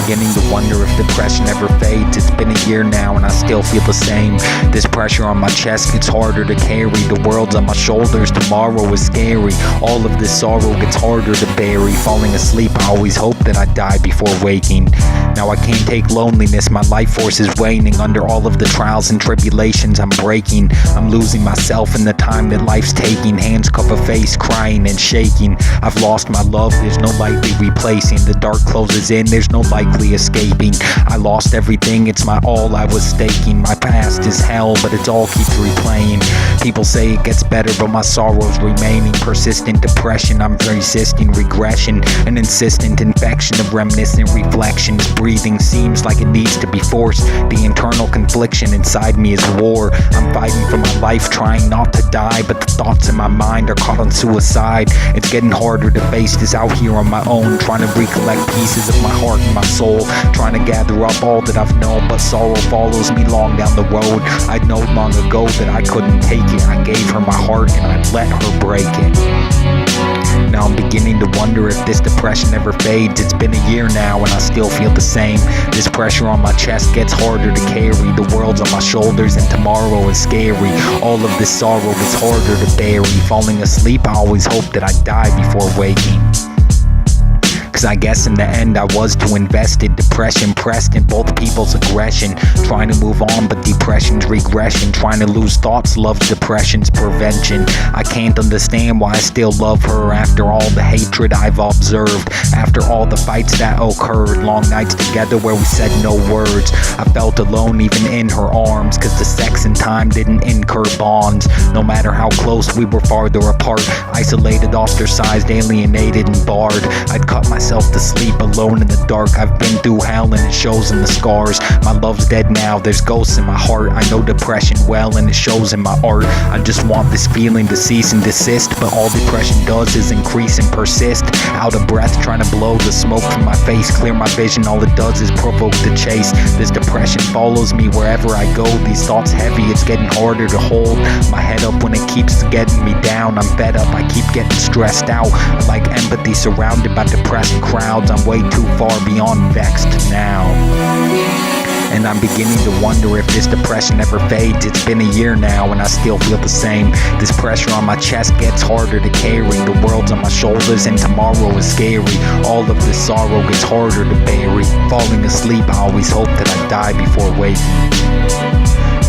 beginning to wonder if depression ever fades. It's been a year now and I still feel the same. This pressure on my chest gets harder to carry. The world's on my shoulders, tomorrow is scary. All of this sorrow gets harder to bury. Falling asleep, I always hope that I die before waking. Now I can't take loneliness, my life force is waning. Under all of the trials and tribulations I'm breaking. I'm losing myself in the time that life's taking. Hands cover face, crying and shaking. I've lost my love, there's no lightly replacing. The dark closes in, there's no likely escaping. I lost everything, it's my all I was staking. My past is hell, but it all keeps replaying. People say it gets better, but my sorrow's remaining. Persistent depression, I'm resisting regression. An insistent infection of reminiscent reflections. Breathing seems like it needs to be forced. The internal confliction inside me is war. I'm fighting for my life, trying not to die, but the thoughts in my mind are caught on suicide. It's getting harder to face this out here on my own, trying to recollect pieces of my heart and my soul, trying to gather up all that I've known, but sorrow follows me long down the road. I'd known long ago that I couldn't take it. I gave her my heart and I let her break it. Now I'm beginning to wonder if this depression ever fades. It's been a year now and I still feel the same. This pressure on my chest gets harder to carry. The world's on my shoulders and tomorrow is scary. All of this sorrow gets harder to bury. Falling asleep, I always hope that I die before waking. Cause I guess in the end I was too invested. Depression pressed in both people's aggression. Trying to move on but depression's regression. Trying to lose thoughts, love depression's prevention. I can't understand why I still love her after all the hatred I've observed. After all the fights that occurred. Long nights together where we said no words. I felt alone even in her arms. Cause the sex and time didn't incur bonds. No matter how close we were farther apart. Isolated, ostracized, alienated and barred. I'd cut myself to sleep alone in the dark. I've been through hell and it shows in the scars. My love's dead now, there's ghosts in my heart. I know depression well and it shows in my art. I just want this feeling to cease and desist, but all depression does is increase and persist. Out of breath, trying to blow the smoke from my face, clear my vision, all it does is provoke the chase. This depression follows me wherever I go. These thoughts heavy, it's getting harder to hold my head up when it keeps getting me down. I'm fed up, I keep getting stressed out. I like empathy surrounded by depressed crowds. I'm way too far beyond vexed now. And I'm beginning to wonder if this depression ever fades. It's been a year now and I still feel the same. This pressure on my chest gets harder to carry. The world's on my shoulders and tomorrow is scary. All of this sorrow gets harder to bury. Falling asleep, I always hope that I die before waking.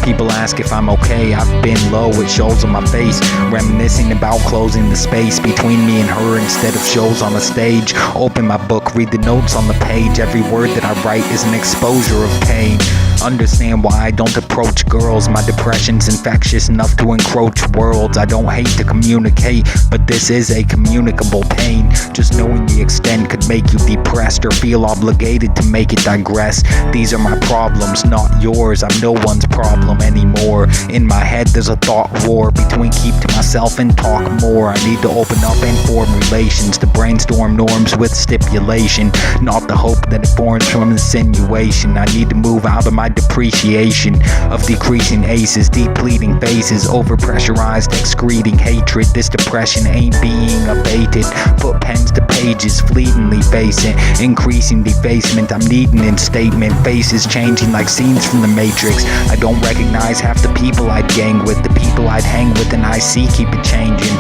People ask if I'm okay, I've been low, it shows on my face. Reminiscing about closing the space between me and her instead of shows on a stage. Open my book, read the notes on the page. Every word that I write is an exposure of pain. Understand why I don't approach girls. My depression's infectious enough to encroach worlds. I don't hate to communicate, but this is a communicable pain. Just knowing the extent could make you depressed or feel obligated to make it digress. These are my problems, not yours. I'm no one's problem anymore. In my head there's a thought war between keep to myself and talk more. I need to open up and form relations, to brainstorm norms with stipulation, not the hope that it forms from insinuation. I need to move out of my depreciation of decreasing aces, depleting faces, overpressurized, excreting hatred. This depression ain't being abated. Put pens to pages, fleetingly face it. Increasing defacement, I'm needing in statement. Faces changing like scenes from the Matrix. I don't recognize half the people I'd gang with. The people I'd hang with and I see keep it changing.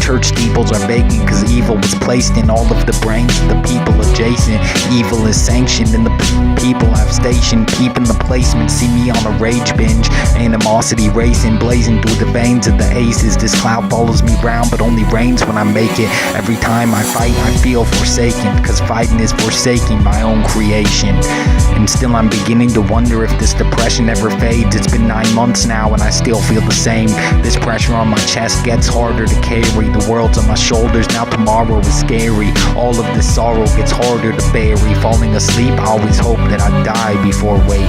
Church steeples are vacant cause evil was placed in all of the brains of the people adjacent. Evil is sanctioned in the people I've stationed. Keeping the placement, see me on a rage binge. Animosity racing, blazing through the veins of the aces. This cloud follows me round but only rains when I make it. Every time I fight I feel forsaken, cause fighting is forsaking my own creation. And still I'm beginning to wonder if this depression ever fades. It's been 9 months now and I still feel the same. This pressure on my chest gets harder to carry. The world's on my shoulders, now tomorrow is scary. All of this sorrow gets harder to bury. Falling asleep, I always hope that I die before waking.